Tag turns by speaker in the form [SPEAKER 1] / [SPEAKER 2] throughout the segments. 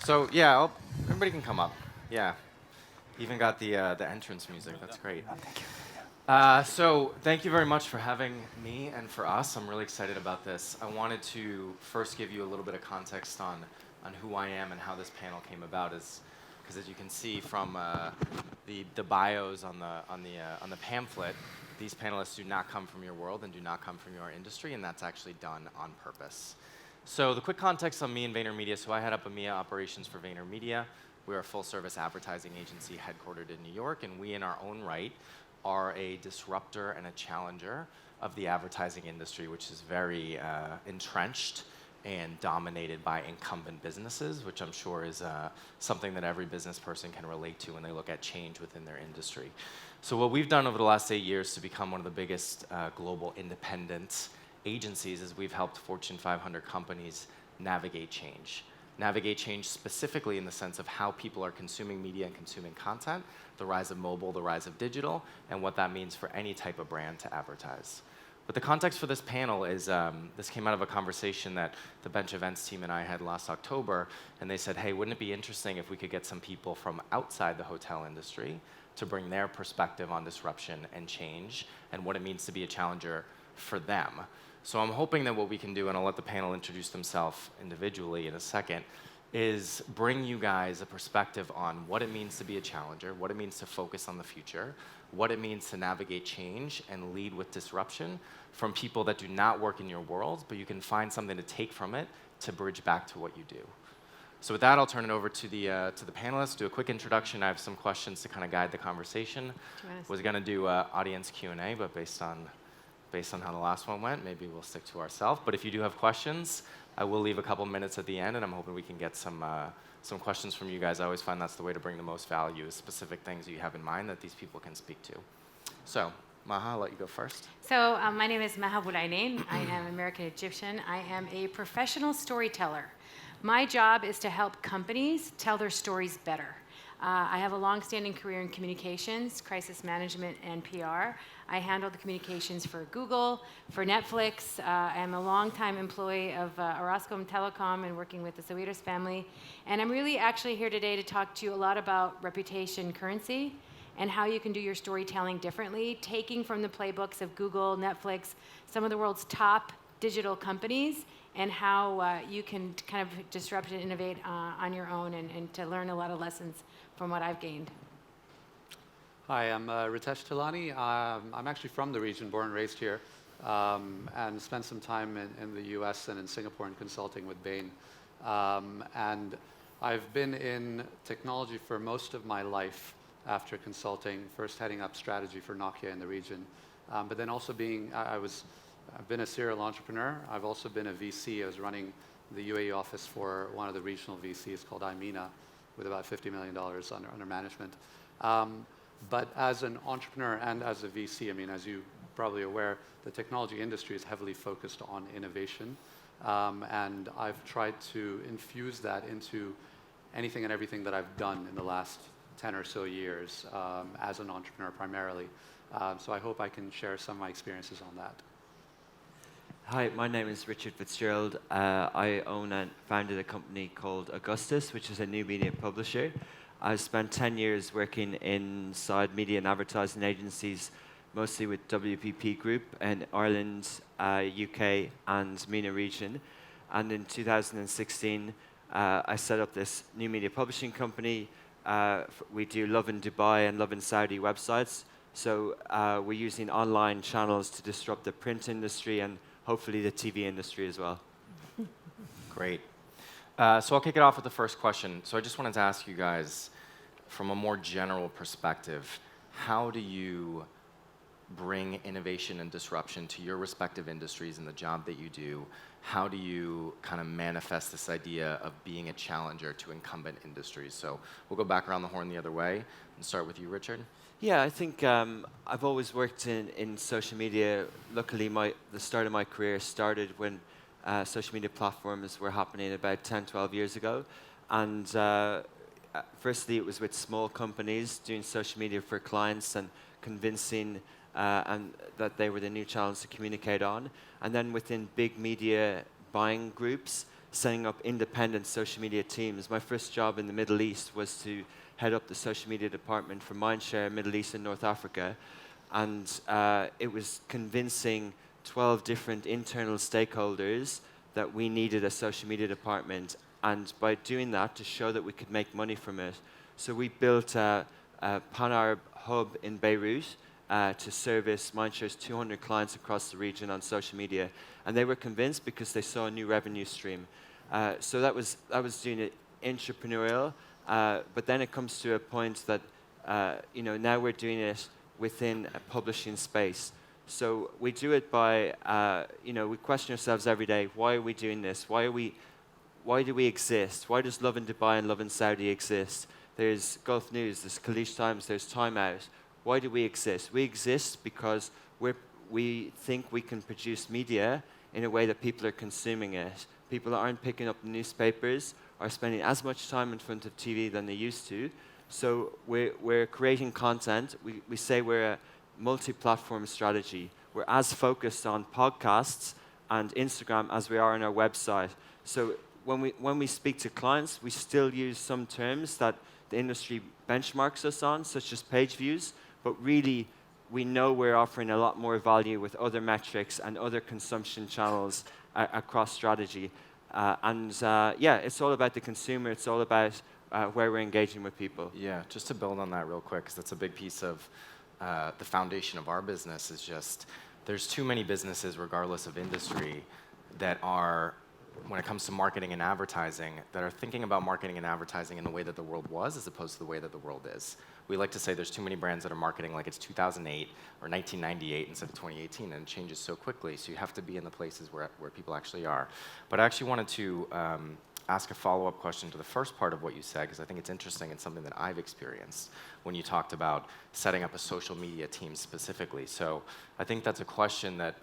[SPEAKER 1] So yeah, everybody can come up. Yeah, even got the entrance music. That's great. So thank you very much for having me and for us. I'm really excited about this. I wanted to first give you a little bit of context on who I am and how this panel came about. Because as you can see from the bios on the pamphlet, these panelists do not come from your world and do not come from your industry, and that's actually done on purpose. So the quick context on me and VaynerMedia. So I head up EMEA operations for VaynerMedia. We're a full-service advertising agency headquartered in New York, and we, in our own right, are a disruptor and a challenger of the advertising industry, which is very entrenched and dominated by incumbent businesses, which I'm sure is something that every business person can relate to when they look at change within their industry. So what we've done over the last 8 years to become one of the biggest global independent agencies is we've helped Fortune 500 companies navigate change. Navigate change specifically in the sense of how people are consuming media and consuming content, the rise of mobile, the rise of digital, and what that means for any type of brand to advertise. But the context for this panel is, this came out of a conversation that the Bench Events team and I had last October, and they said, hey, wouldn't it be interesting if we could get some people from outside the hotel industry to bring their perspective on disruption and change and what it means to be a challenger for them. So I'm hoping that what we can do, and I'll let the panel introduce themselves individually in a second, is bring you guys a perspective on what it means to be a challenger, what it means to focus on the future, what it means to navigate change and lead with disruption from people that do not work in your world, but you can find something to take from it to bridge back to what you do. So with that, I'll turn it over to the panelists, do a quick introduction. I have some questions to kind of guide the conversation. Was going to do audience Q&A, but based on how the last one went, maybe we'll stick to ourselves. But if you do have questions, I will leave a couple minutes at the end, and I'm hoping we can get some questions from you guys. I always find that's the way to bring the most value, is specific things you have in mind that these people can speak to. So, Maha, I'll let you go first.
[SPEAKER 2] So my name is Maha Boulainen. I am American Egyptian. I am a professional storyteller. My job is to help companies tell their stories better. I have a long-standing career in communications, crisis management, and PR. I handle the communications for Google, for Netflix. I'm a long-time employee of Orascom Telecom and working with the Sawiris family. And I'm really actually here today to talk to you a lot about reputation currency and how you can do your storytelling differently, taking from the playbooks of Google, Netflix, some of the world's top digital companies, and how you can kind of disrupt and innovate on your own and to learn a lot of lessons from what I've gained.
[SPEAKER 3] Hi, I'm Ritesh Tilani. I'm actually from the region, born and raised here, and spent some time in the US and in Singapore in consulting with Bain. And I've been in technology for most of my life after consulting, first heading up strategy for Nokia in the region, but then also I've been a serial entrepreneur. I've also been a VC. I was running the UAE office for one of the regional VCs called IMENA with about $50 million under management. But as an entrepreneur and as a VC, I mean, as you're probably aware, the technology industry is heavily focused on innovation. And I've tried to infuse that into anything and everything that I've done in the last 10 or so years as an entrepreneur primarily. So I hope I can share some of my experiences on that.
[SPEAKER 4] Hi, my name is Richard Fitzgerald. I own and founded a company called Augustus, which is a new media publisher. I've spent 10 years working inside media and advertising agencies, mostly with WPP Group in Ireland, UK, and MENA region. And in 2016, I set up this new media publishing company. We do Love in Dubai and Love in Saudi websites. So we're using online channels to disrupt the print industry and hopefully the TV industry as well.
[SPEAKER 1] Great. So I'll kick it off with the first question. So I just wanted to ask you guys, from a more general perspective, how do you bring innovation and disruption to your respective industries in the job that you do? How do you kind of manifest this idea of being a challenger to incumbent industries? So we'll go back around the horn the other way and start with you, Richard.
[SPEAKER 4] Yeah, I think I've always worked in social media. Luckily, the start of my career started when social media platforms were happening about 10, 12 years ago. And firstly, it was with small companies doing social media for clients and convincing and that they were the new channels to communicate on. And then within big media buying groups, setting up independent social media teams. My first job in the Middle East was to head up the social media department for Mindshare, Middle East and North Africa. And it was convincing 12 different internal stakeholders that we needed a social media department. And by doing that, to show that we could make money from it. So we built a pan-Arab hub in Beirut to service Mindshare's 200 clients across the region on social media. And they were convinced because they saw a new revenue stream. So that was doing it entrepreneurial. But then it comes to a point that now we're doing it within a publishing space. So we do it by, we question ourselves every day, why are we doing this? Why do we exist? Why does Love in Dubai and Love in Saudi exist? There's Gulf News, there's Kalish Times, there's Time Out. Why do we exist? We exist because we think we can produce media in a way that people are consuming it. People aren't picking up the newspapers, are spending as much time in front of TV than they used to. So we're creating content. We say we're a multi-platform strategy. We're as focused on podcasts and Instagram as we are on our website. So when we speak to clients, we still use some terms that the industry benchmarks us on, such as page views, but really we know we're offering a lot more value with other metrics and other consumption channels across strategy. It's all about the consumer. It's all about where we're engaging with people.
[SPEAKER 1] Yeah, just to build on that real quick, because that's a big piece of the foundation of our business is just there's too many businesses, regardless of industry, that are, when it comes to marketing and advertising, that are thinking about marketing and advertising in the way that the world was as opposed to the way that the world is. We like to say there's too many brands that are marketing like it's 2008 or 1998 instead of 2018, and it changes so quickly, so you have to be in the places where people actually are. But I actually wanted to ask a follow-up question to the first part of what you said, because I think it's interesting and something that I've experienced when you talked about setting up a social media team specifically. So I think that's a question that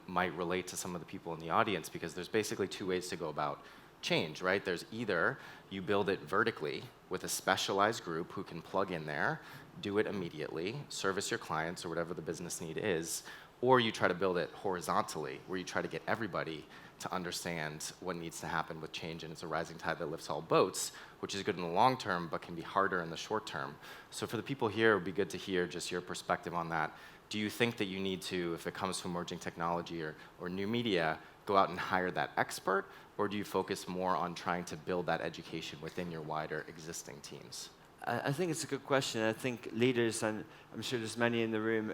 [SPEAKER 1] might relate to some of the people in the audience, because there's basically two ways to go about change, right? There's either you build it vertically with a specialized group who can plug in there, do it immediately, service your clients or whatever the business need is, or you try to build it horizontally, where you try to get everybody to understand what needs to happen with change, and it's a rising tide that lifts all boats, which is good in the long term, but can be harder in the short term. So for the people here, it would be good to hear just your perspective on that. Do you think that you need to, if it comes to emerging technology or new media, go out and hire that expert, or do you focus more on trying to build that education within your wider existing teams?
[SPEAKER 4] I think it's a good question. I think leaders, and I'm sure there's many in the room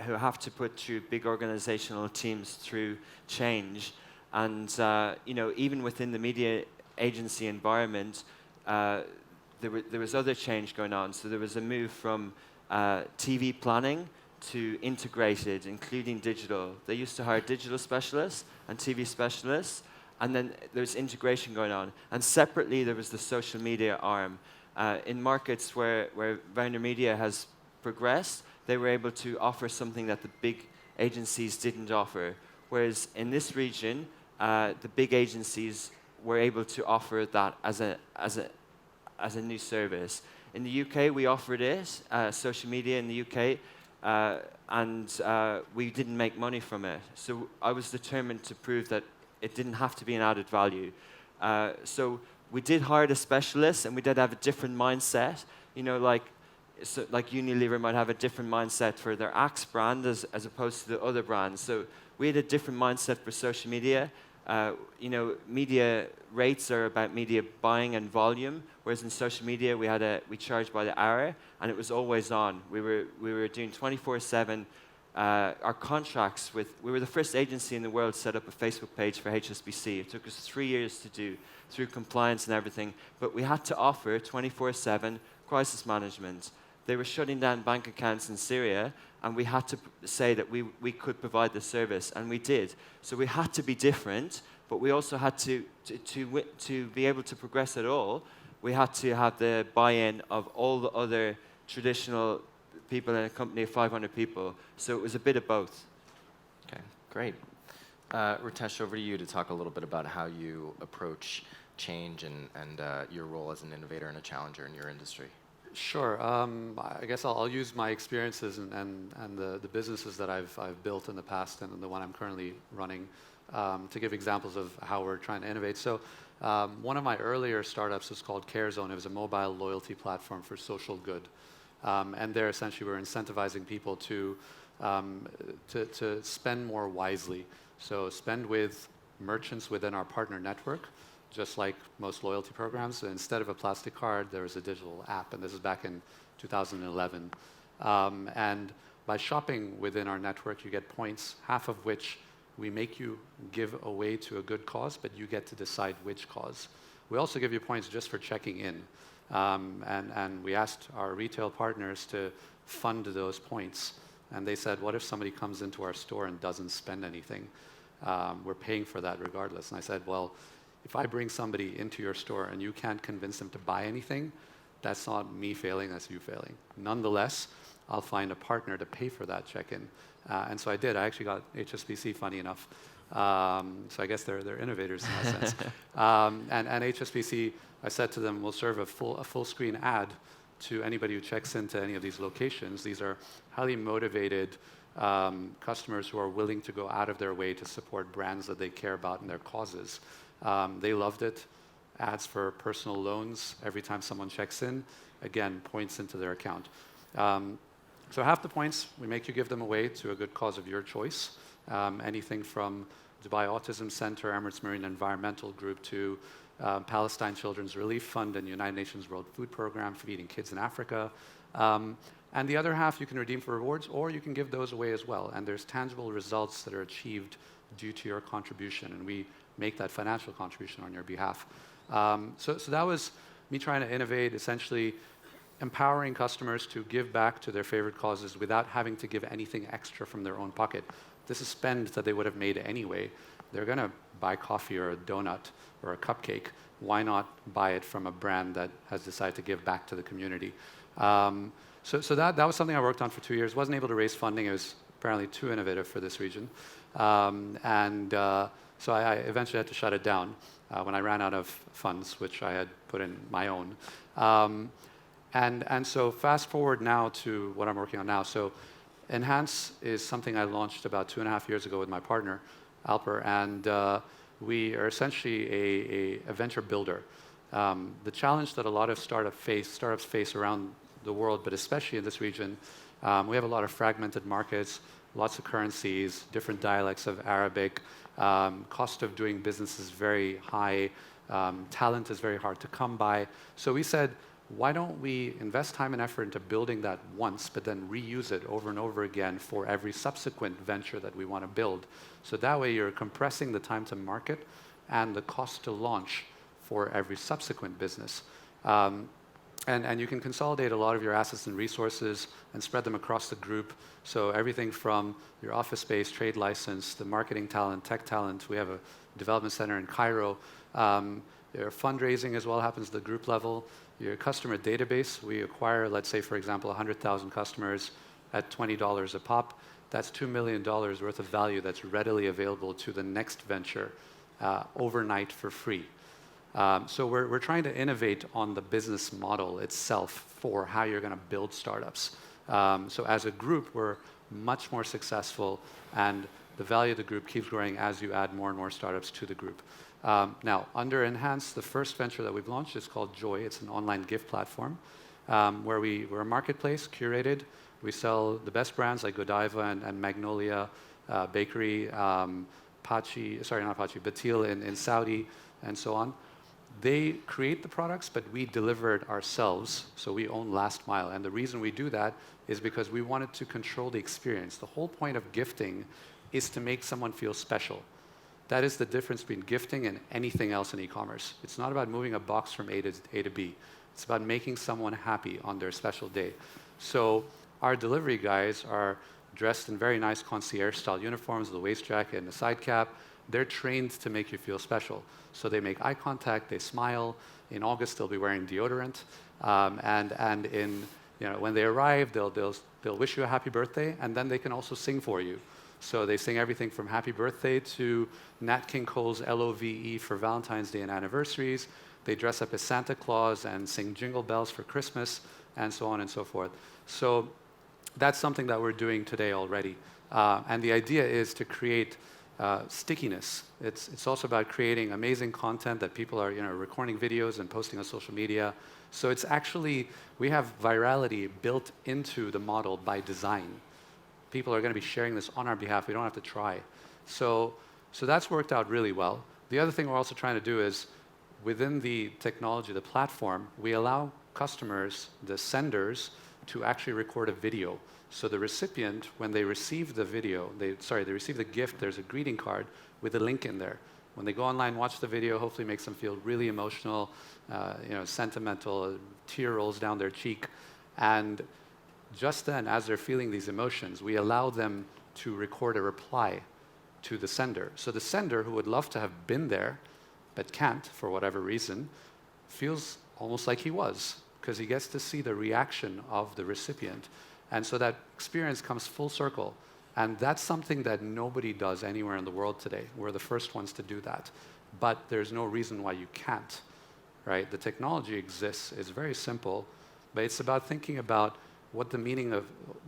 [SPEAKER 4] who have to put through big organizational teams through change. And even within the media agency environment, there was other change going on. So there was a move from TV planning to integrated, including digital. They used to hire digital specialists and TV specialists, and then there's integration going on. And separately, there was the social media arm. In markets where Vaynermedia has progressed, they were able to offer something that the big agencies didn't offer. Whereas in this region, the big agencies were able to offer that as a new service. In the UK, we offered it, social media in the UK, and we didn't make money from it. So I was determined to prove that it didn't have to be an added value. So we did hire the specialists, and we did have a different mindset. Like Unilever might have a different mindset for their Axe brand as opposed to the other brands. So we had a different mindset for social media. Media rates are about media buying and volume, whereas in social media we charged by the hour, and it was always on. We were doing 24/7. Our contracts we were the first agency in the world to set up a Facebook page for HSBC. It took us 3 years to do through compliance and everything, but we had to offer 24/7 crisis management. They were shutting down bank accounts in Syria, and we had to say that we could provide the service, and we did. So we had to be different, but we also had to be able to progress at all. We had to have the buy-in of all the other traditional people in a company of 500 people. So it was a bit of both.
[SPEAKER 1] Okay, great. Ritesh, over to you to talk a little bit about how you approach change and your role as an innovator and a challenger in your industry.
[SPEAKER 3] Sure. I guess I'll use my experiences and the businesses that I've built in the past and the one I'm currently running to give examples of how we're trying to innovate. So One of my earlier startups was called CareZone. It was a mobile loyalty platform for social good. And there, essentially, we're incentivizing people to spend more wisely. So spend with merchants within our partner network, just like most loyalty programs. So instead of a plastic card, there was a digital app, and this is back in 2011. And by shopping within our network, you get points, half of which we make you give away to a good cause, but you get to decide which cause. We also give you points just for checking in. And we asked our retail partners to fund those points. And they said, what if somebody comes into our store and doesn't spend anything? We're paying for that regardless. And I said, well, if I bring somebody into your store and you can't convince them to buy anything, that's not me failing, that's you failing. Nonetheless, I'll find a partner to pay for that check-in. And so I did. I actually got HSBC, funny enough. So I guess they're innovators in that sense. And HSBC, I said to them, we'll serve a full screen ad to anybody who checks into any of these locations. These are highly motivated customers who are willing to go out of their way to support brands that they care about and their causes. They loved it. Ads for personal loans every time someone checks in, again, points into their account. So half the points, we make you give them away to a good cause of your choice. Anything from Dubai Autism Center, Emirates Marine Environmental Group, to Palestine Children's Relief Fund and United Nations World Food Program, feeding kids in Africa. And the other half you can redeem for rewards, or you can give those away as well. And there's tangible results that are achieved due to your contribution, and we make that financial contribution on your behalf. So that was me trying to innovate, essentially empowering customers to give back to their favorite causes without having to give anything extra from their own pocket. This is spend that they would have made anyway. They're going to buy coffee or a donut or a cupcake. Why not buy it from a brand that has decided to give back to the community? So that was something I worked on for 2 years. Wasn't able to raise funding. It was apparently too innovative for this region. So I eventually had to shut it down when I ran out of funds, which I had put in my own. And so fast forward now to what I'm working on now. So Enhance is something I launched about 2.5 years ago with my partner, Alper, and we are essentially a venture builder. The challenge that a lot of startups face around the world, but especially in this region, we have a lot of fragmented markets, lots of currencies, different dialects of Arabic. Cost of doing business is very high. Talent is very hard to come by. So we said, why don't we invest time and effort into building that once, but then reuse it over and over again for every subsequent venture that we want to build? So that way you're compressing the time to market and the cost to launch for every subsequent business. And you can consolidate a lot of your assets and resources and spread them across the group. So everything from your office space, trade license, the marketing talent, tech talent. We have a development center in Cairo. Your fundraising as well happens at the group level. Your customer database, we acquire, let's say, for example, 100,000 customers at $20 a pop. That's $2 million worth of value that's readily available to the next venture overnight for free. So we're trying to innovate on the business model itself for how you're going to build startups. So as a group, we're much more successful, and the value of the group keeps growing as you add more and more startups to the group. Now, under Enhance, the first venture that we've launched is called Joy. It's an online gift platform where we're a marketplace, curated. We sell the best brands like Godiva and Magnolia Bakery, Batil in Saudi, and so on. They create the products, but we deliver it ourselves, so we own last mile. And the reason we do that is because we wanted to control the experience. The whole point of gifting is to make someone feel special. That is the difference between gifting and anything else in e-commerce. It's not about moving a box from A to B. It's about making someone happy on their special day. So our delivery guys are dressed in very nice concierge-style uniforms with a waist jacket and a side cap. They're trained to make you feel special. So they make eye contact, they smile. In August, they'll be wearing deodorant. And in, when they arrive, they'll wish you a happy birthday, and then they can also sing for you. So they sing everything from happy birthday to Nat King Cole's LOVE for Valentine's Day and anniversaries. They dress up as Santa Claus and sing jingle bells for Christmas, and so on and so forth. So that's something that we're doing today already. And the idea is to create stickiness. It's also about creating amazing content that people are recording videos and posting on social media. So it's actually, we have virality built into the model by design. People are going to be sharing this on our behalf. We don't have to try. So that's worked out really well. The other thing we're also trying to do is, within the technology, the platform, we allow customers, the senders, to actually record a video. So the recipient, when they receive the video, they receive the gift, there's a greeting card with a link in there. When they go online, watch the video, hopefully makes them feel really emotional, sentimental, a tear rolls down their cheek. And just then, as they're feeling these emotions, we allow them to record a reply to the sender. So the sender, who would love to have been there, but can't for whatever reason, feels almost like he was, because he gets to see the reaction of the recipient. And so that experience comes full circle. And that's something that nobody does anywhere in the world today. We're the first ones to do that. But there's no reason why you can't, right? The technology exists. It's very simple. But it's about thinking about what the meaning of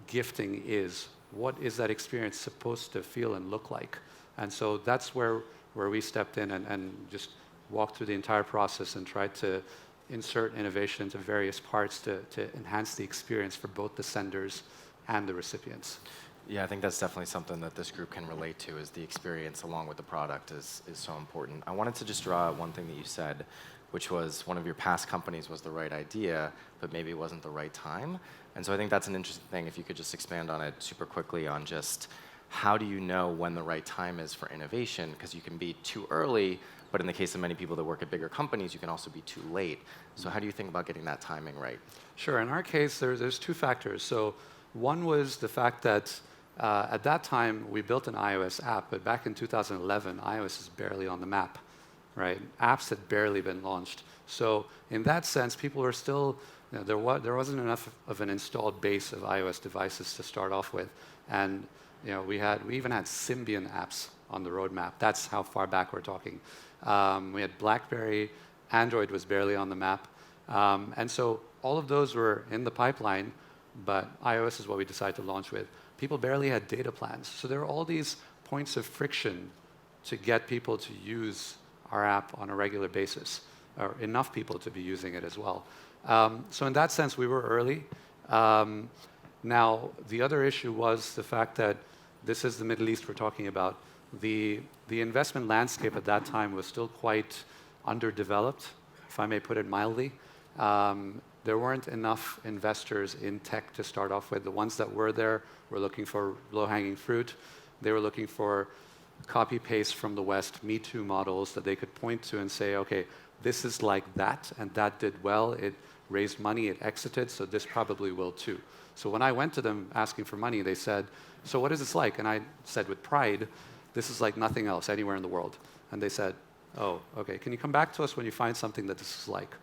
[SPEAKER 3] gifting is. What is that experience supposed to feel and look like? And so that's where we stepped in and just walked through the entire process and tried to insert innovation into various parts to enhance the experience for both the senders and the recipients.
[SPEAKER 1] Yeah, I think that's definitely something that this group can relate to, is the experience along with the product is so important. I wanted to just draw out one thing that you said, which was one of your past companies was the right idea, but maybe it wasn't the right time. And so I think that's an interesting thing, if you could just expand on it super quickly on just how do you know when the right time is for innovation? Because you can be too early, but in the case of many people that work at bigger companies, you can also be too late. So how do you think about getting that timing right?
[SPEAKER 3] Sure. In our case, there's two factors. So one was the fact that at that time, we built an iOS app, but back in 2011, iOS is barely on the map, right? Apps had barely been launched. So in that sense, people were still, there wasn't enough of an installed base of iOS devices to start off with. And we even had Symbian apps on the roadmap. That's how far back we're talking. We had BlackBerry, Android was barely on the map. And so all of those were in the pipeline, but iOS is what we decided to launch with. People barely had data plans. So there were all these points of friction to get people to use our app on a regular basis, or enough people to be using it as well. So in that sense, we were early. Now, the other issue was the fact that this is the Middle East we're talking about. The investment landscape at that time was still quite underdeveloped, if I may put it mildly. There weren't enough investors in tech to start off with. The ones that were there were looking for low-hanging fruit. They were looking for copy-paste from the West, Me Too models that they could point to and say, okay, this is like that, and that did well. It raised money, it exited, so this probably will too. So when I went to them asking for money, they said, so what is this like? And I said with pride, this is like nothing else anywhere in the world. And they said, oh, okay, can you come back to us when you find something that this is like?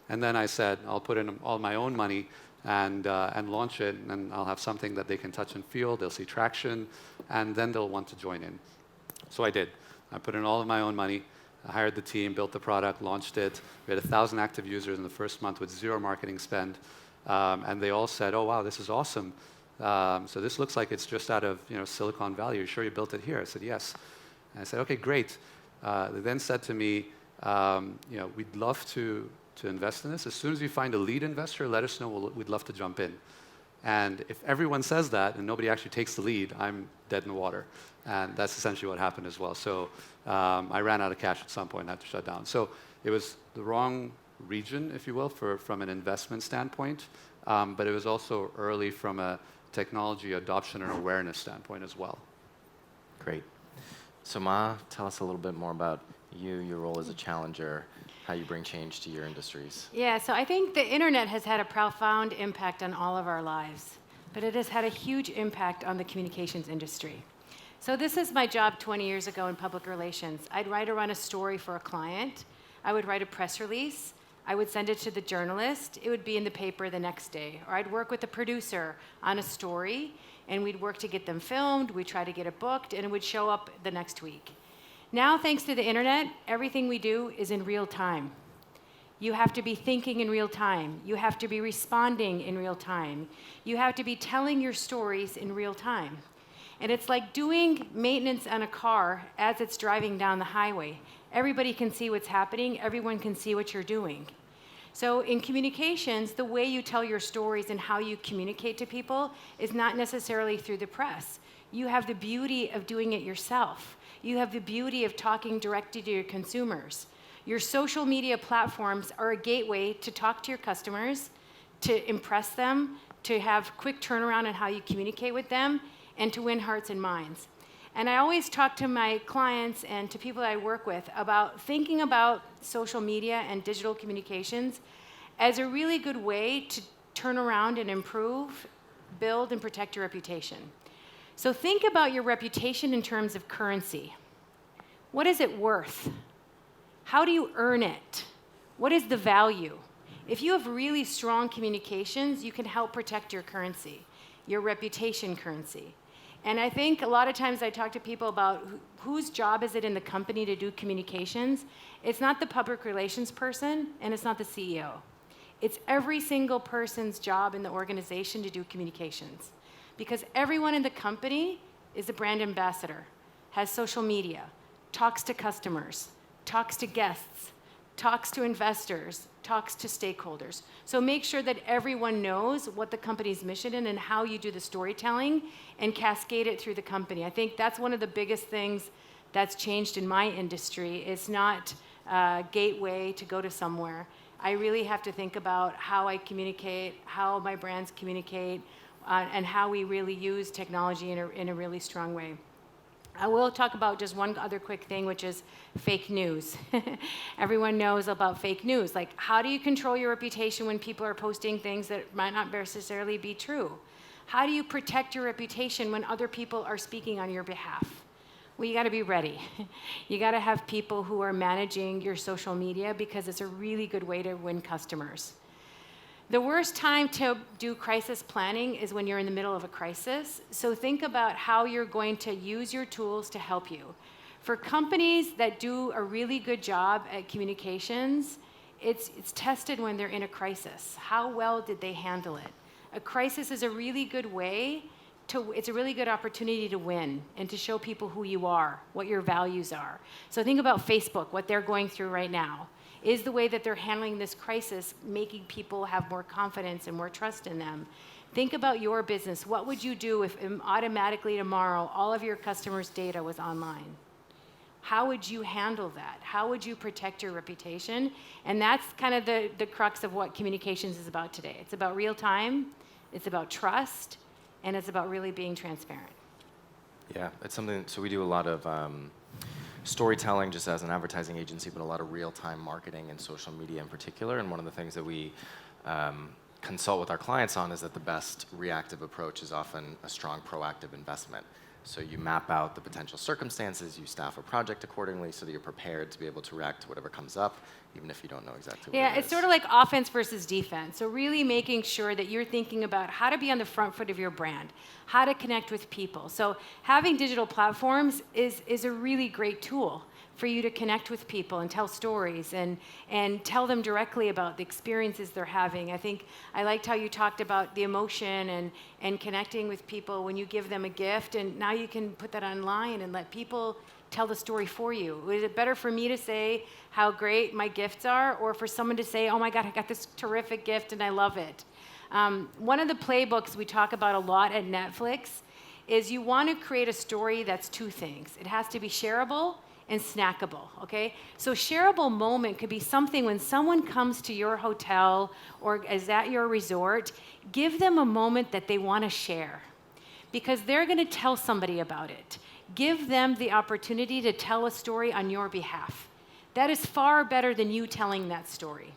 [SPEAKER 3] And then I said, I'll put in all my own money and launch it, and I'll have something that they can touch and feel, they'll see traction, and then they'll want to join in. So I did. I put in all of my own money, I hired the team, built the product, launched it. We had 1,000 active users in the first month with zero marketing spend. And they all said, oh, wow, this is awesome. So this looks like it's just out of Silicon Valley. Are you sure you built it here? I said, yes. And I said, okay, great. They then said to me, we'd love to invest in this. As soon as you find a lead investor, let us know. We'd love to jump in. And if everyone says that and nobody actually takes the lead, I'm dead in the water. And that's essentially what happened as well. So I ran out of cash at some point and had to shut down. So it was the wrong region, if you will, from an investment standpoint. But it was also early from a technology adoption and awareness standpoint as well.
[SPEAKER 1] Great. So Ma, tell us a little bit more about you, your role as a challenger, how you bring change to your industries.
[SPEAKER 2] Yeah, so I think the internet has had a profound impact on all of our lives, but it has had a huge impact on the communications industry. So this is my job 20 years ago in public relations. I'd write or run a story for a client. I would write a press release. I would send it to the journalist. It would be in the paper the next day. Or I'd work with the producer on a story, and we'd work to get them filmed. We'd try to get it booked, and it would show up the next week. Now, thanks to the internet, everything we do is in real time. You have to be thinking in real time. You have to be responding in real time. You have to be telling your stories in real time. And it's like doing maintenance on a car as it's driving down the highway. Everybody can see what's happening. Everyone can see what you're doing. So in communications, the way you tell your stories and how you communicate to people is not necessarily through the press. You have the beauty of doing it yourself. You have the beauty of talking directly to your consumers. Your social media platforms are a gateway to talk to your customers, to impress them, to have quick turnaround on how you communicate with them, and to win hearts and minds. And I always talk to my clients and to people I work with about thinking about social media and digital communications as a really good way to turn around and improve, build, and protect your reputation. So think about your reputation in terms of currency. What is it worth? How do you earn it? What is the value? If you have really strong communications, you can help protect your currency, your reputation currency. And I think a lot of times I talk to people about whose job is it in the company to do communications. It's not the public relations person, and it's not the CEO. It's every single person's job in the organization to do communications. Because everyone in the company is a brand ambassador, has social media, talks to customers, talks to guests, talks to investors, talks to stakeholders. So make sure that everyone knows what the company's mission is and how you do the storytelling and cascade it through the company. I think that's one of the biggest things that's changed in my industry. It's not a gateway to go to somewhere. I really have to think about how I communicate, how my brands communicate, and how we really use technology in a really strong way. I will talk about just one other quick thing, which is fake news. Everyone knows about fake news. Like, how do you control your reputation when people are posting things that might not necessarily be true? How do you protect your reputation when other people are speaking on your behalf? Well, you got to be ready. You got to have people who are managing your social media because it's a really good way to win customers. The worst time to do crisis planning is when you're in the middle of a crisis. So think about how you're going to use your tools to help you. For companies that do a really good job at communications, it's tested when they're in a crisis. How well did they handle it? A crisis is a really good way it's a really good opportunity to win and to show people who you are, what your values are. So think about Facebook, what they're going through right now. Is the way that they're handling this crisis making people have more confidence and more trust in them? Think about your business. What would you do if automatically tomorrow all of your customers' data was online? How would you handle that? How would you protect your reputation? And that's kind of the crux of what communications is about today. It's about real time, it's about trust, and it's about really being transparent.
[SPEAKER 1] Yeah, it's something, so we do a lot of storytelling just as an advertising agency, but a lot of real-time marketing and social media in particular. And one of the things that we consult with our clients on is that the best reactive approach is often a strong proactive investment. So you map out the potential circumstances, you staff a project accordingly so that you're prepared to be able to react to whatever comes up, even if you don't know exactly what it is.
[SPEAKER 2] Yeah, it's sort of like offense versus defense. So really making sure that you're thinking about how to be on the front foot of your brand, how to connect with people. So having digital platforms is a really great tool for you to connect with people and tell stories and tell them directly about the experiences they're having. I think I liked how you talked about the emotion and connecting with people when you give them a gift, and now you can put that online and let people tell the story for you. Is it better for me to say how great my gifts are, or for someone to say, oh my God, I got this terrific gift and I love it? One of the playbooks we talk about a lot at Netflix is you want to create a story that's two things. It has to be shareable and snackable, okay? So shareable moment could be something when someone comes to your hotel or is at your resort, give them a moment that they want to share because they're going to tell somebody about it. Give them the opportunity to tell a story on your behalf. That is far better than you telling that story.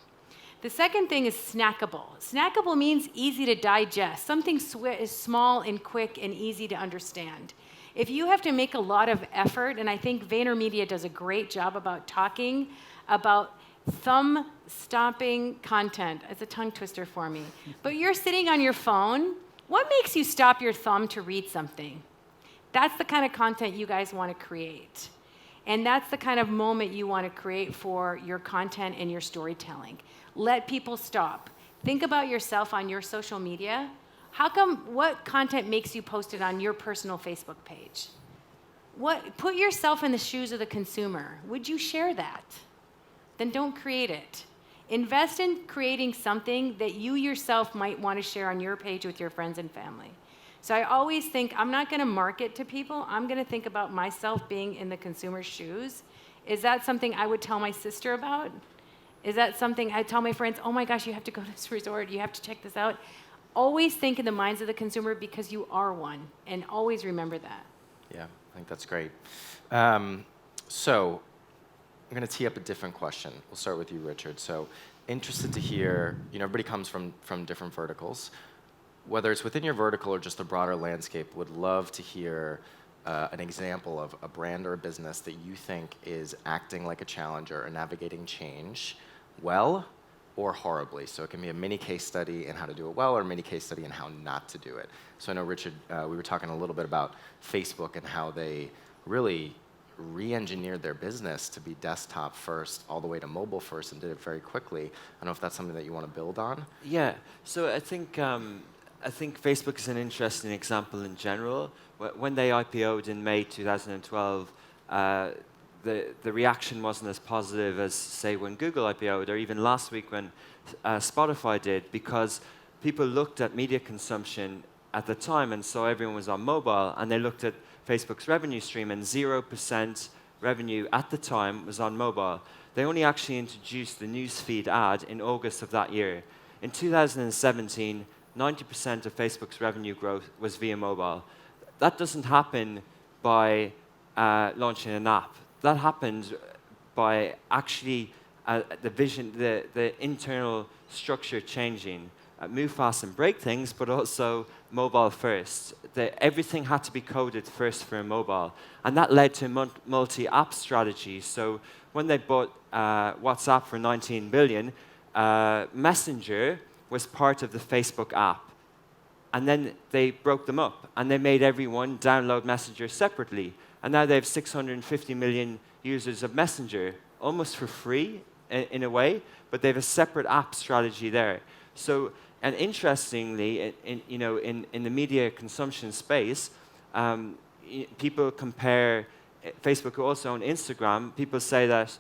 [SPEAKER 2] The second thing is snackable. Snackable means easy to digest. Something is small and quick and easy to understand. If you have to make a lot of effort, and I think VaynerMedia does a great job about talking about thumb-stomping content. It's a tongue twister for me. But you're sitting on your phone. What makes you stop your thumb to read something? That's the kind of content you guys want to create. And that's the kind of moment you want to create for your content and your storytelling. Let people stop. Think about yourself on your social media. How come, what content makes you post it on your personal Facebook page? Put yourself in the shoes of the consumer. Would you share that? Then don't create it. Invest in creating something that you yourself might want to share on your page with your friends and family. So I always think, I'm not going to market to people. I'm going to think about myself being in the consumer's shoes. Is that something I would tell my sister about? Is that something I tell my friends, oh my gosh, you have to go to this resort, you have to check this out? Always think in the minds of the consumer because you are one, and always remember that.
[SPEAKER 1] Yeah, I think that's great. So I'm going to tee up a different question. We'll start with you, Richard. So interested to hear, everybody comes from different verticals. Whether it's within your vertical or just the broader landscape, would love to hear an example of a brand or a business that you think is acting like a challenger or navigating change well or horribly. So it can be a mini case study in how to do it well or a mini case study in how not to do it. So I know, Richard, we were talking a little bit about Facebook and how they really re-engineered their business to be desktop first all the way to mobile first and did it very quickly. I don't know if that's something that you want to build on.
[SPEAKER 4] Yeah, so I think Facebook is an interesting example in general. When they IPO'd in May 2012, the reaction wasn't as positive as, say, when Google IPO'd, or even last week when Spotify did, because people looked at media consumption at the time and saw everyone was on mobile, and they looked at Facebook's revenue stream, and 0% revenue at the time was on mobile. They only actually introduced the newsfeed ad in August of that year. In 2017, 90% of Facebook's revenue growth was via mobile. That doesn't happen by launching an app. That happened by actually the vision, the internal structure changing. Move fast and break things, but also mobile first. Everything had to be coded first for mobile. And that led to multi-app strategy. So when they bought WhatsApp for $19 billion, Messenger was part of the Facebook app. And then they broke them up, and they made everyone download Messenger separately. And now they have 650 million users of Messenger, almost for free in a way, but they have a separate app strategy there. So, and interestingly, in the media consumption space, people compare Facebook also on Instagram. People say that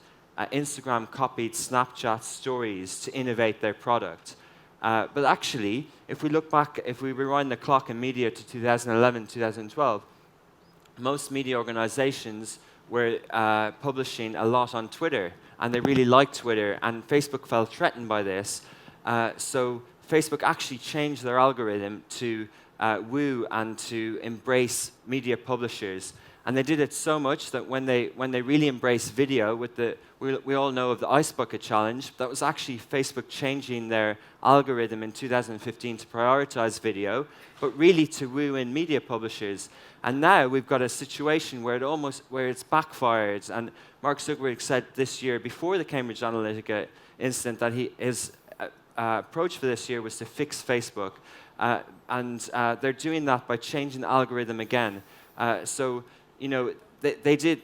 [SPEAKER 4] Instagram copied Snapchat stories to innovate their product. But actually, if we look back, if we rewind the clock in media to 2011, 2012, most media organizations were publishing a lot on Twitter, and they really liked Twitter, and Facebook felt threatened by this. So Facebook actually changed their algorithm to woo and to embrace media publishers. And they did it so much that when they really embraced video, with we all know of the Ice Bucket Challenge, that was actually Facebook changing their algorithm in 2015 to prioritize video, but really to woo in media publishers. And now we've got a situation where it's backfired. And Mark Zuckerberg said this year, before the Cambridge Analytica incident, that his approach for this year was to fix Facebook. And they're doing that by changing the algorithm again. They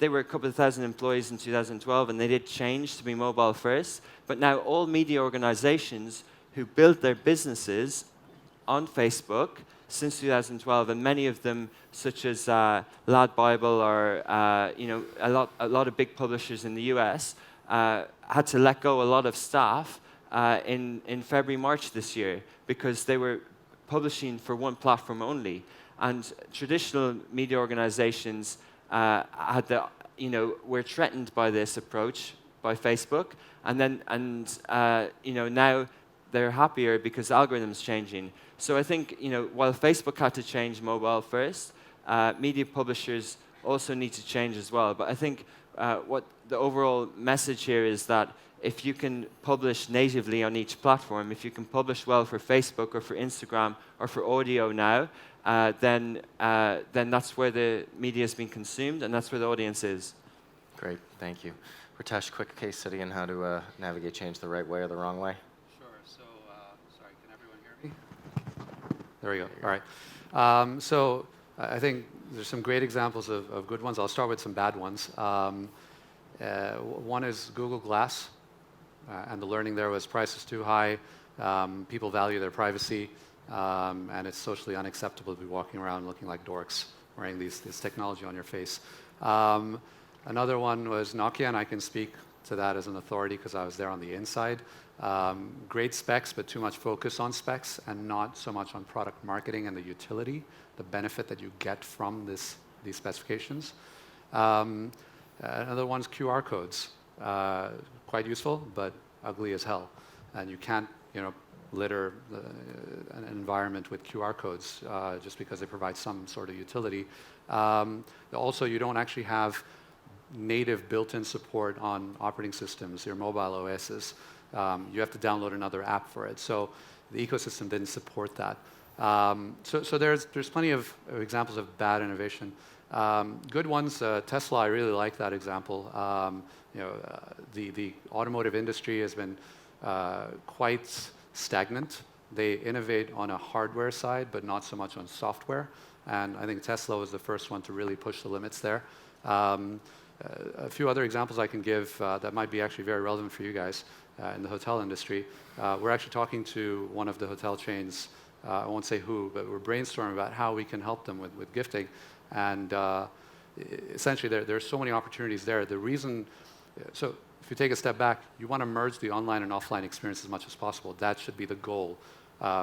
[SPEAKER 4] were a couple of thousand employees in 2012, and they did change to be mobile first. But now all media organizations who built their businesses on Facebook since 2012, and many of them, such as Lad Bible or a lot of big publishers in the US, had to let go a lot of staff in February, March this year, because they were publishing for one platform only. And traditional media organizations were threatened by this approach by Facebook, now they're happier because the algorithm's changing. So I think while Facebook had to change mobile first, media publishers also need to change as well. But I think what the overall message here is that if you can publish natively on each platform, if you can publish well for Facebook or for Instagram or for audio now, then that's where the media is being consumed, and that's where the audience is.
[SPEAKER 1] Great, thank you. Ritesh, quick case study on how to navigate change the right way or the wrong way.
[SPEAKER 3] Sure. So, sorry, can everyone hear me? There we go. All right. So I think there's some great examples of good ones. I'll start with some bad ones. One is Google Glass, and the learning there was price is too high. People value their privacy. and it's socially unacceptable to be walking around looking like dorks, wearing this technology on your face. Another one was Nokia, and I can speak to that as an authority because I was there on the inside. Great specs, but too much focus on specs and not so much on product marketing and the utility, the benefit that you get from these specifications. Another one's QR codes. Quite useful, but ugly as hell. And you can't, litter an environment with QR codes just because they provide some sort of utility. Also, you don't actually have native built-in support on operating systems, your mobile OSs. You have to download another app for it. So the ecosystem didn't support that. So there's plenty of examples of bad innovation. Good ones, Tesla, I really like that example. The automotive industry has been quite stagnant. They innovate on a hardware side, but not so much on software. And I think Tesla was the first one to really push the limits there. A few other examples I can give that might be actually very relevant for you guys in the hotel industry. We're actually talking to one of the hotel chains. I won't say who, but we're brainstorming about how we can help them with gifting. And essentially, there's so many opportunities there. So if you take a step back, you want to merge the online and offline experience as much as possible. That should be the goal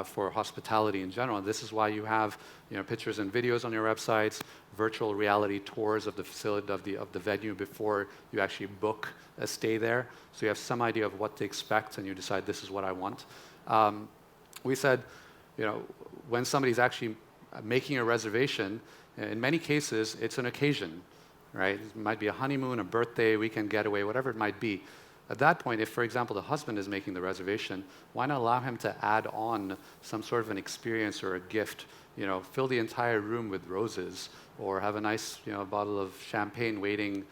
[SPEAKER 3] for hospitality in general. And this is why you have pictures and videos on your websites, virtual reality tours of the facility of the venue before you actually book a stay there. So you have some idea of what to expect, and you decide this is what I want. We said, when somebody's actually making a reservation, in many cases, it's an occasion, right? It might be a honeymoon, a birthday, weekend getaway, whatever it might be. At that point, if, for example, the husband is making the reservation, why not allow him to add on some sort of an experience or a gift? Fill the entire room with roses, or have a nice, bottle of champagne waiting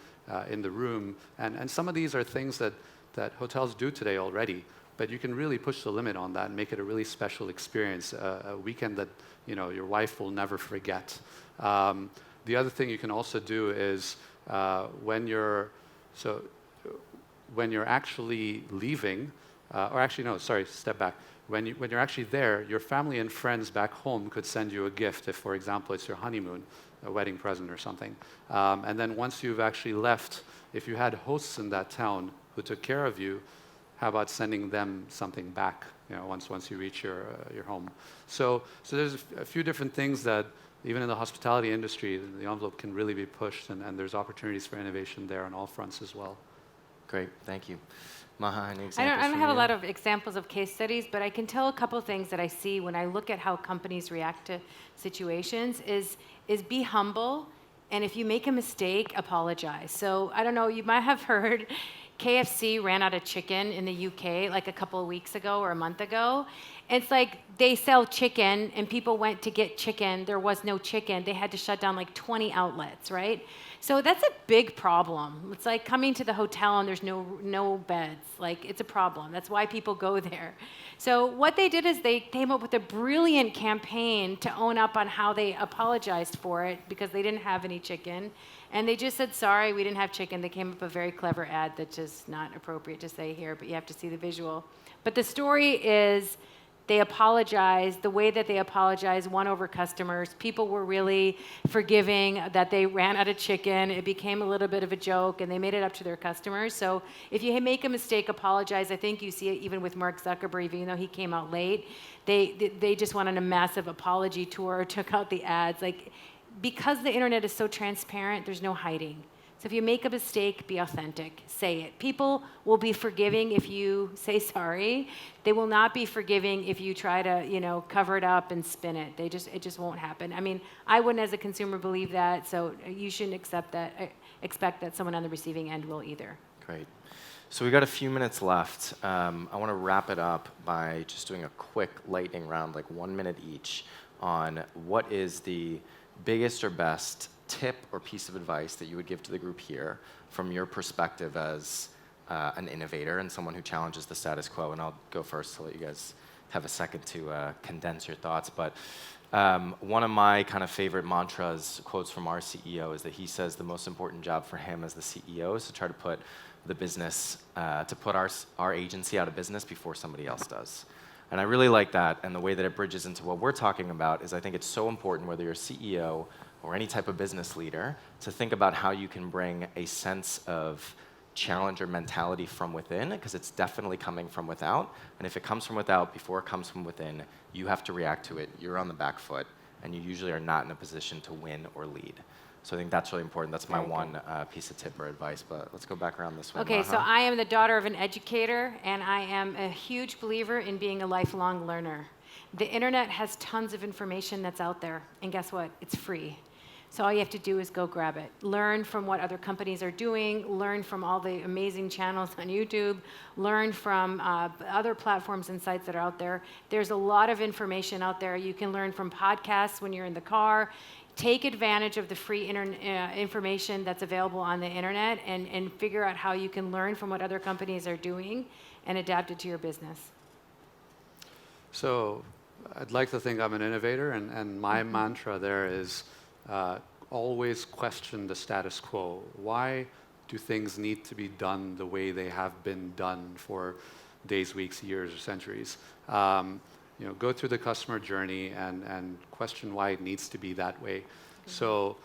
[SPEAKER 3] in the room. And some of these are things that hotels do today already. But you can really push the limit on that and make it a really special experience, a weekend that your wife will never forget. The other thing you can also do is when you're actually leaving, step back. When you're actually there, your family and friends back home could send you a gift if, for example, it's your honeymoon, a wedding present or something. And then once you've actually left, if you had hosts in that town who took care of you, how about sending them something back, once you reach your home? So there's a few different things that even in the hospitality industry, the envelope can really be pushed, and there's opportunities for innovation there on all fronts as well.
[SPEAKER 1] Great, thank you. Maha, any examples
[SPEAKER 2] I don't
[SPEAKER 1] from
[SPEAKER 2] have a
[SPEAKER 1] you?
[SPEAKER 2] lot of examples of case studies, but I can tell a couple things that I see when I look at how companies react to situations is be humble, and if you make a mistake, apologize. So I don't know, you might have heard KFC ran out of chicken in the UK like a couple of weeks ago or a month ago. It's like they sell chicken and people went to get chicken. There was no chicken. They had to shut down like 20 outlets, right? So that's a big problem. It's like coming to the hotel and there's no beds. Like, it's a problem. That's why people go there. So what they did is they came up with a brilliant campaign to own up on how they apologized for it because they didn't have any chicken. And they just said, sorry, we didn't have chicken. They came up with a very clever ad that's just not appropriate to say here, but you have to see the visual. But the story is they apologized. The way that they apologized won over customers. People were really forgiving that they ran out of chicken. It became a little bit of a joke, and they made it up to their customers. So if you make a mistake, apologize. I think you see it even with Mark Zuckerberg, even though he came out late. They just went on a massive apology tour, took out the ads. Because the internet is so transparent, there's no hiding. So if you make a mistake, be authentic. Say it. People will be forgiving if you say sorry. They will not be forgiving if you try to, cover it up and spin it. It just won't happen. I mean, I wouldn't as a consumer believe that, so you shouldn't expect that someone on the receiving end will either.
[SPEAKER 1] Great. So we got a few minutes left. I want to wrap it up by just doing a quick lightning round, like 1 minute each, on what is the biggest or best tip or piece of advice that you would give to the group here from your perspective as an innovator and someone who challenges the status quo. And I'll go first to let you guys have a second to condense your thoughts. But one of my kind of favorite mantras, quotes from our CEO, is that he says the most important job for him as the CEO is to try to put the business, to put our agency out of business before somebody else does. And I really like that, and the way that it bridges into what we're talking about is I think it's so important, whether you're a CEO or any type of business leader, to think about how you can bring a sense of challenger mentality from within, because it's definitely coming from without. And if it comes from without before it comes from within, you have to react to it. You're on the back foot, and you usually are not in a position to win or lead. So I think that's really important. That's my one piece of tip or advice. But let's go back around this way.
[SPEAKER 2] Okay,
[SPEAKER 1] Maha.
[SPEAKER 2] so I am the daughter of an educator, and I am a huge believer in being a lifelong learner. The internet has tons of information that's out there, and guess what? It's free. So all you have to do is go grab it. Learn from what other companies are doing, learn from all the amazing channels on YouTube, learn from other platforms and sites that are out there. There's a lot of information out there. You can learn from podcasts when you're in the car. Take advantage of the free information that's available on the internet and figure out how you can learn from what other companies are doing and adapt it to your business.
[SPEAKER 3] So I'd like to think I'm an innovator, and my mantra there is always question the status quo. Why do things need to be done the way they have been done for days, weeks, years, or centuries? Go through the customer journey and question why it needs to be that way. So,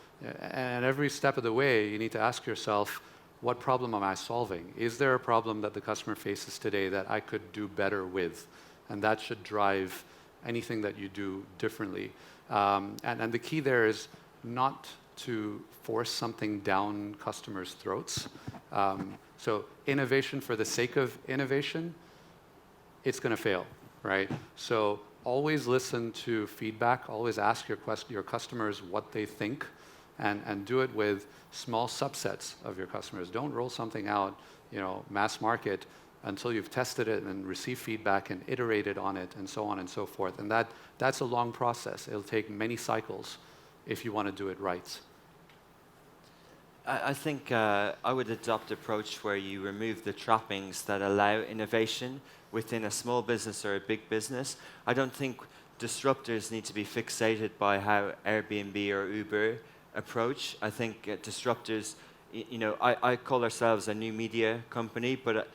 [SPEAKER 3] and every step of the way, you need to ask yourself, what problem am I solving? Is there a problem that the customer faces today that I could do better with? And that should drive anything that you do differently. And the key there is not to force something down customers' throats. So innovation for the sake of innovation, it's going to fail, right? So always listen to feedback. Always ask your customers what they think, and do it with small subsets of your customers. Don't roll something out, mass market, until you've tested it and received feedback and iterated on it and so on and so forth. And that's a long process. It'll take many cycles if you want to do it right.
[SPEAKER 4] I think I would adopt an approach where you remove the trappings that allow innovation within a small business or a big business. I don't think disruptors need to be fixated by how Airbnb or Uber approach. I think disruptors, I call ourselves a new media company, but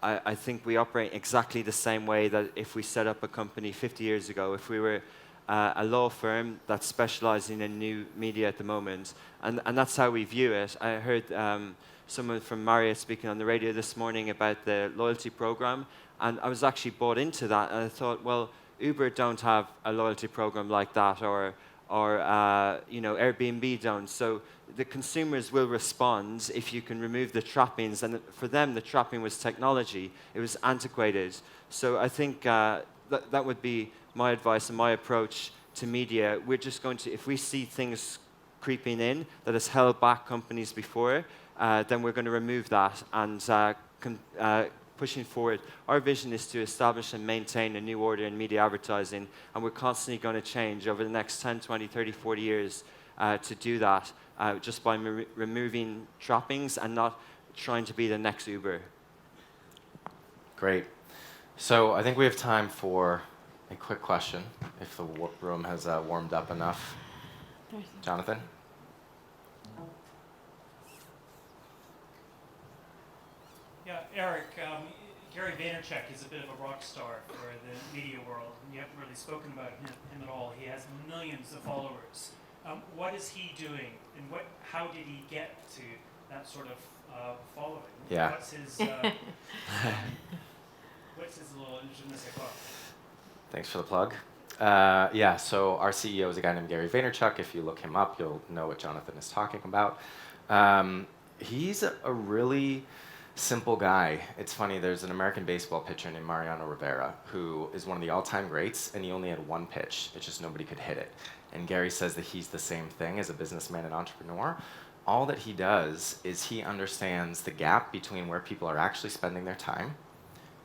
[SPEAKER 4] I think we operate exactly the same way that if we set up a company 50 years ago, if we were a law firm that's specializing in new media at the moment, and that's how we view it. I heard someone from Marriott speaking on the radio this morning about the loyalty program, and I was actually bought into that, and I thought, well, Uber don't have a loyalty program like that, or Airbnb don't. So the consumers will respond if you can remove the trappings, and for them the trapping was technology. It was antiquated. So I think that would be my advice and my approach to media. We're just going to, if we see things creeping in that has held back companies before, then we're going to remove that and pushing forward. Our vision is to establish and maintain a new order in media advertising, and we're constantly going to change over the next 10, 20, 30, 40 years to do that, just by removing trappings and not trying to be the next Uber.
[SPEAKER 1] Great. So I think we have time for a quick question, if the room has warmed up enough. Jonathan?
[SPEAKER 5] Yeah, Eric, Gary Vaynerchuk is a bit of a rock star for the media world, and you haven't really spoken about him at all. He has millions of followers. What is he doing, and how did he get to that sort of following?
[SPEAKER 1] Yeah.
[SPEAKER 5] What's his little je ne sais quoi?
[SPEAKER 1] Thanks for the plug. So our CEO is a guy named Gary Vaynerchuk. If you look him up, you'll know what Jonathan is talking about. He's a really simple guy. It's funny, there's an American baseball pitcher named Mariano Rivera who is one of the all-time greats, and he only had one pitch. It's just nobody could hit it. And Gary says that he's the same thing as a businessman and entrepreneur. All that he does is he understands the gap between where people are actually spending their time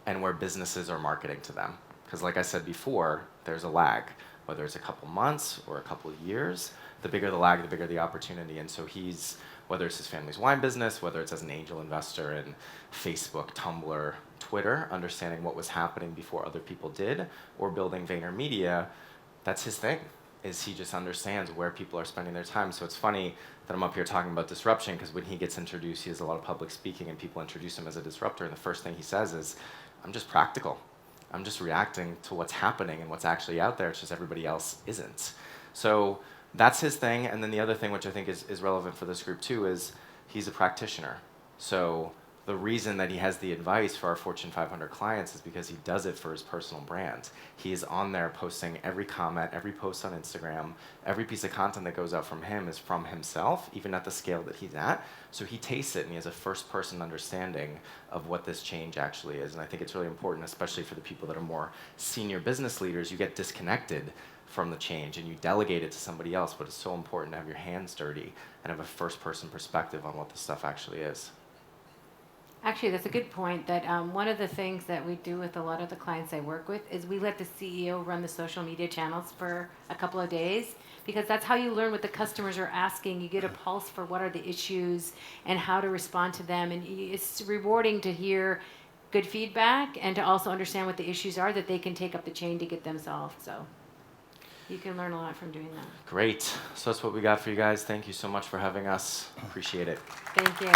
[SPEAKER 1] and where businesses are marketing to them. Because like I said before, there's a lag. Whether it's a couple months or a couple of years, the bigger the lag, the bigger the opportunity. And so he's, whether it's his family's wine business, whether it's as an angel investor in Facebook, Tumblr, Twitter, understanding what was happening before other people did, or building VaynerMedia, that's his thing, is he just understands where people are spending their time. So it's funny that I'm up here talking about disruption, because when he gets introduced, he has a lot of public speaking, and people introduce him as a disruptor, and the first thing he says is, I'm just practical. I'm just reacting to what's happening and what's actually out there. It's just everybody else isn't. So that's his thing. And then the other thing, which I think is relevant for this group too, is he's a practitioner. So the reason that he has the advice for our Fortune 500 clients is because he does it for his personal brand. He is on there posting every comment, every post on Instagram, every piece of content that goes out from him is from himself, even at the scale that he's at. So he tastes it and he has a first-person understanding of what this change actually is. And I think it's really important, especially for the people that are more senior business leaders. You get disconnected from the change and you delegate it to somebody else, but it's so important to have your hands dirty and have a first-person perspective on what this stuff actually is.
[SPEAKER 2] Actually, that's a good point. That one of the things that we do with a lot of the clients I work with is we let the CEO run the social media channels for a couple of days, because that's how you learn what the customers are asking. You get a pulse for what are the issues and how to respond to them. And it's rewarding to hear good feedback and to also understand what the issues are that they can take up the chain to get them solved. So you can learn a lot from doing that.
[SPEAKER 1] Great. So that's what we got for you guys. Thank you so much for having us. Appreciate it.
[SPEAKER 2] Thank you.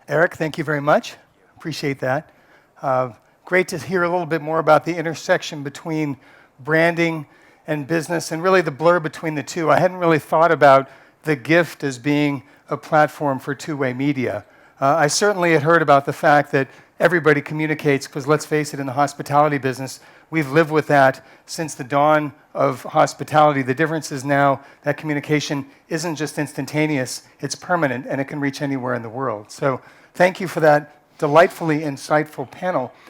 [SPEAKER 6] Eric, thank you very much. Appreciate that. Great to hear a little bit more about the intersection between branding and business and really the blur between the two. I hadn't really thought about the gift as being a platform for two-way media. I certainly had heard about the fact that everybody communicates, because let's face it, in the hospitality business, we've lived with that since the dawn of hospitality. The difference is now that communication isn't just instantaneous, it's permanent, and it can reach anywhere in the world. So thank you for that delightfully insightful panel.